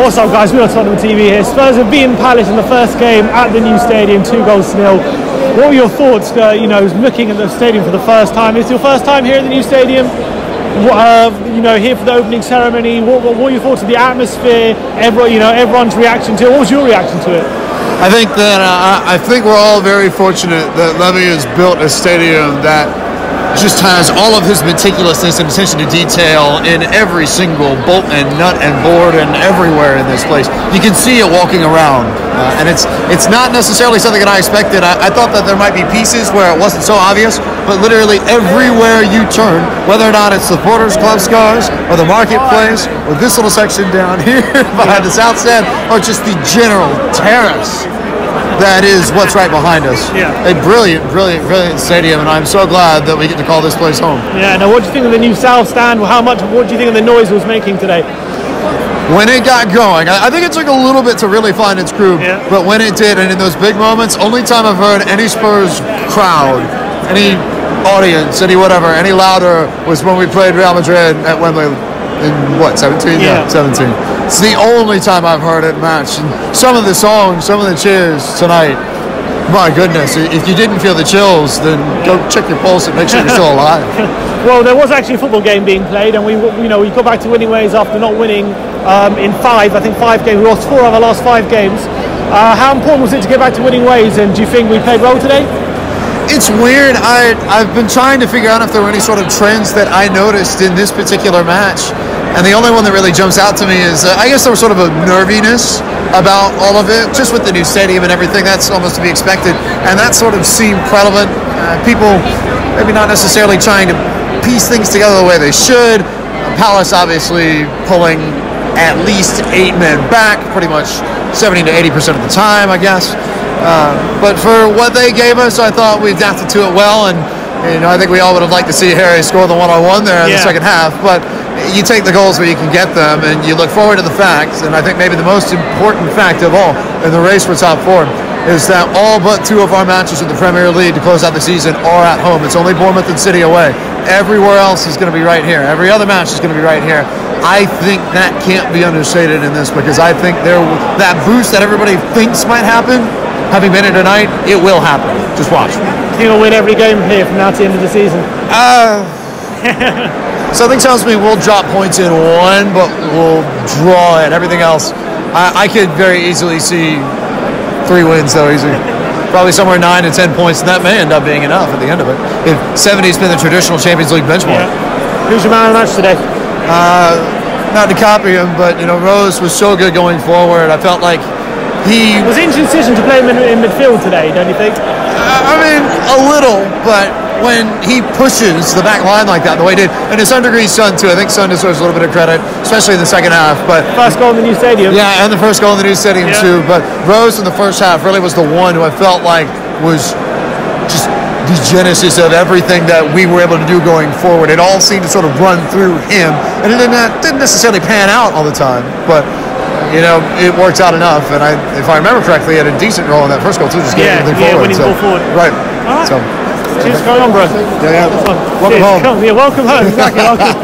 What's up, guys? WeAreTottenham TV here. Spurs have beaten Palace in the first game at the new stadium, 2-0. What were your thoughts, looking at the stadium for the first time? It's your first time here at the new stadium, here for the opening ceremony. What were your thoughts of the atmosphere, everyone's reaction to it? What was your reaction to it? I think we're all very fortunate that Levy has built a stadium that just has all of his meticulousness and attention to detail in every single bolt and nut and board and everywhere in this place. You can see it walking around, and it's not necessarily something that I expected. I thought that there might be pieces where it wasn't so obvious, but literally everywhere you turn, whether or not it's the Supporters Club SPURS or the marketplace or this little section down here behind the south stand, or just the general terrace, that is what's right behind us. Yeah. A brilliant stadium, and I'm so glad that we get to call this place home. Yeah. Now, what do you think of the new south stand? What do you think of the noise it was making today? When it got going, I think it took a little bit to really find its groove, but when it did, and in those big moments, only time I've heard any Spurs crowd, any audience, any louder was when we played Real Madrid at Wembley in 17? Yeah. 17. It's the only time I've heard it matched. And some of the songs, some of the cheers tonight, my goodness, if you didn't feel the chills, then go check your pulse and make sure you're still alive. Well, there was actually a football game being played, and we got back to winning ways after not winning in five games. We lost 4 of our last 5 games. How important was it to get back to winning ways, and do you think we played well today? It's weird. I've been trying to figure out if there were any sort of trends that I noticed in this particular match. And the only one that really jumps out to me is, I guess there was sort of a nerviness about all of it, just with the new stadium and everything. That's almost to be expected. And that sort of seemed prevalent. People maybe not necessarily trying to piece things together the way they should. Palace obviously pulling at least 8 men back, pretty much 70 to 80% of the time, I guess. But for what they gave us, I thought we adapted to it well. And I think we all would have liked to see Harry score the 1-on-1 there in the second half. But you take the goals where you can get them, and you look forward to the fact, and I think maybe the most important fact of all in the race for top 4 is that all but 2 of our matches in the Premier League to close out the season are at home. It's only Bournemouth and City away. Everywhere else is going to be right here. Every other match is going to be right here. I think that can't be understated in this, because I think that boost that everybody thinks might happen, having been here tonight, it will happen. Just watch. Do you think we'll win every game here from now to the end of the season? Something tells me we'll drop points in one, but we'll draw it. Everything else, I could very easily see 3 wins, though, easy. Probably somewhere 9 to 10 points, and that may end up being enough at the end of it. If 70's been the traditional Champions League benchmark. Yeah. Who's your man of the match today? Not to copy him, but Rose was so good going forward. I felt like he was it an interesting decision to play him in midfield today, don't you think? I mean, a little, but when he pushes the back line like that, the way he did, and to some degree Son too. I think Son deserves a little bit of credit, especially in the second half. But first goal in the new stadium. Yeah, and the first goal in the new stadium too. But Rose in the first half really was the one who I felt like was just the genesis of everything that we were able to do going forward. It all seemed to sort of run through him, and it didn't necessarily pan out all the time, but it worked out enough. And if I remember correctly, he had a decent role in that first goal too, just getting everything forward. Winning ball forward. Right. All right. So, cheers, carry on, bro. Yeah. Welcome home. Welcome home. Exactly. Welcome.